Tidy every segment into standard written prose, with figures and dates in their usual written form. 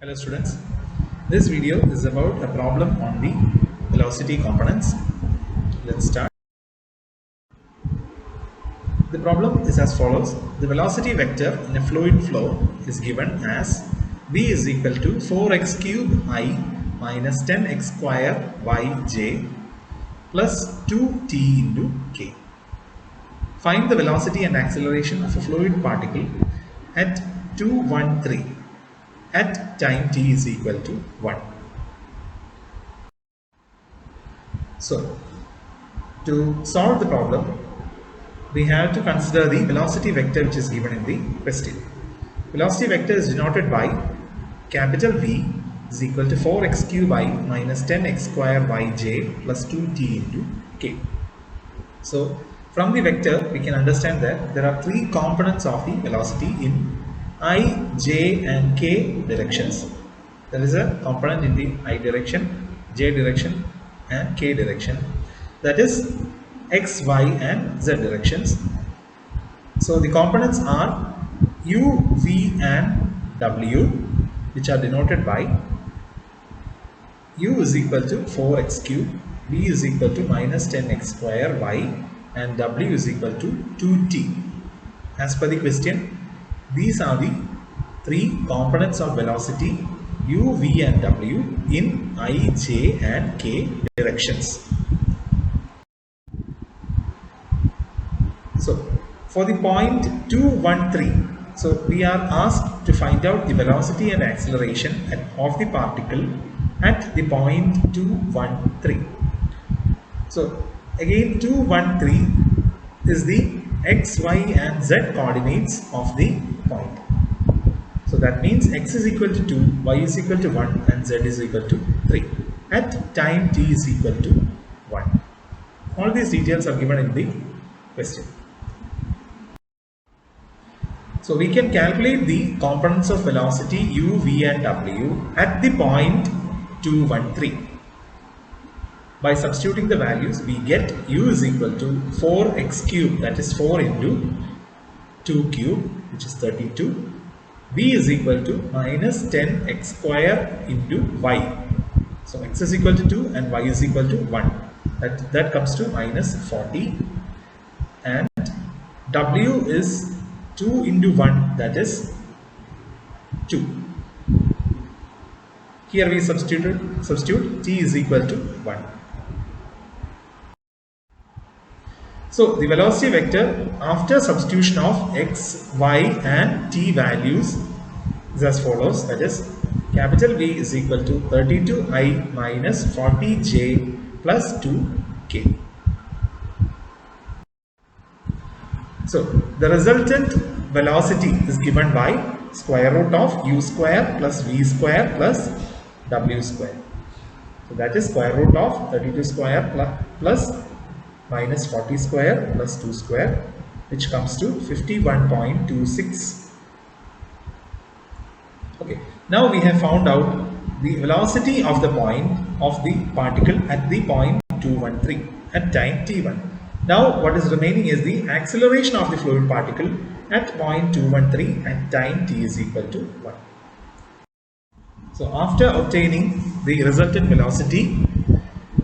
Hello students, this video is about a problem on the velocity components. Let's start. The problem is as follows. The velocity vector in a fluid flow is given as v is equal to 4x cube I minus 10x square yj plus 2t into k. Find the velocity and acceleration of a fluid particle at 213 at time t is equal to 1. So, to solve the problem, we have to consider the velocity vector which is given in the question. Velocity vector is denoted by capital V is equal to 4x cube I minus 10x square yj plus 2t into k. So, from the vector, we can understand that there are three components of the velocity in I, j and k directions. There is a component in the I direction, j direction and k direction, that is x, y and z directions. So the components are u, v and w, which are denoted by u is equal to 4x cube, v is equal to minus 10x square y and w is equal to 2t. As per the question, these are the three components of velocity u, v and w in I, j and k directions. So, for the point 213, so we are asked to find out the velocity and acceleration of the particle at the point 213. So, again 213 is the x, y and z coordinates of the point. So that means x is equal to 2, y is equal to 1 and z is equal to 3 at time t is equal to 1. All these details are given in the question. So we can calculate the components of velocity u, v and w at the point 213. By substituting the values, we get u is equal to 4x cube, that is 4 into 2 cube, which is 32. V is equal to minus 10x square into y. So x is equal to 2 and y is equal to 1. That comes to minus 40. And w is 2 into 1, that is 2. Here we substitute t is equal to 1. So the velocity vector after substitution of x, y and t values is as follows, that is capital V is equal to 32i minus 40j plus 2k. So the resultant velocity is given by square root of u square plus v square plus w square. So that is square root of 32 square plus minus 40 square plus 2 square, which comes to 51.26. Okay, now we have found out the velocity of the point of the particle at the point 213 at time t1. Now what is remaining is the acceleration of the fluid particle at point 213 at time t is equal to 1. So after obtaining the resultant velocity,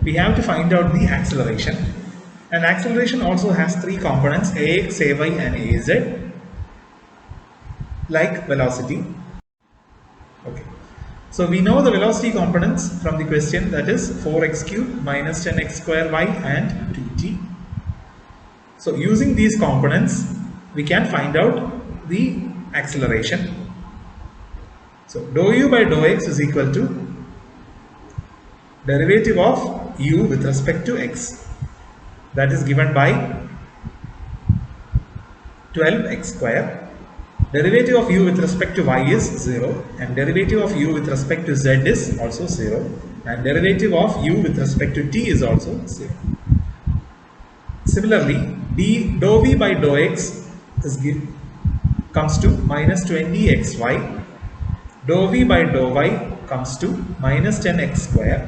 we have to find out the acceleration. And acceleration also has three components, ax, ay and az, like velocity. Okay. So we know the velocity components from the question, that is 4x cube minus 10x square y and 2t. So using these components, we can find out the acceleration. So dou u by dou x is equal to derivative of u with respect to x. That is given by 12x square. Derivative of u with respect to y is 0 and derivative of u with respect to z is also 0 and derivative of u with respect to t is also 0. Similarly, dou v by dou x comes to minus 20xy, dou v by dou y comes to minus 10x square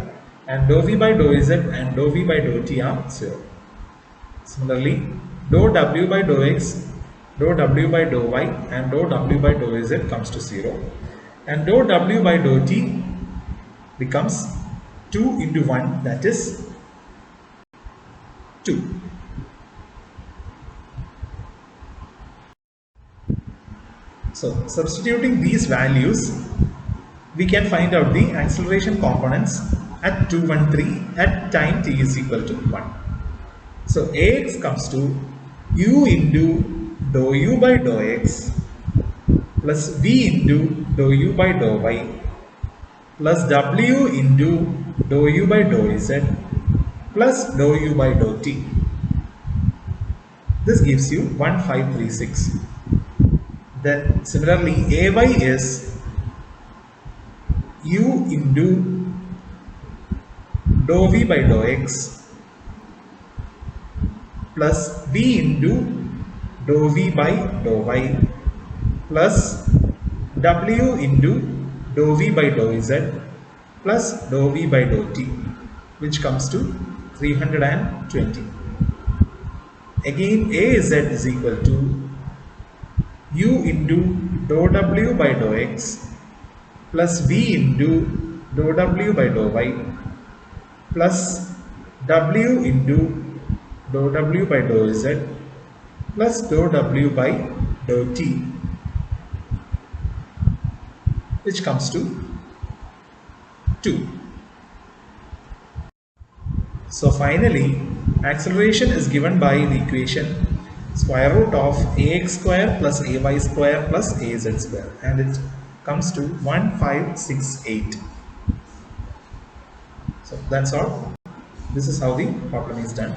and dou v by dou z and dou v by dou t are 0. Similarly, dou w by dou x, dou w by dou y and dou w by dou z comes to 0 and dou w by dou t becomes 2 into 1, that is 2. So substituting these values, we can find out the acceleration components at 213 at time t is equal to 1. So ax comes to u into dou u by dou x plus v into dou u by dou y plus w into dou u by dou z plus dou u by dou t. This gives you 1536. Then similarly ay is u into dou v by dou x plus v into dou v by dou y plus w into dou v by dou z plus dou v by dou t, which comes to 320. Again az is equal to u into dou w by dou x plus v into dou w by dou y plus w into dou w by dou z plus dou w by dou t, which comes to 2. So finally, acceleration is given by the equation square root of ax square plus ay square plus az square, and it comes to 1568. So that's all. This is how the problem is done.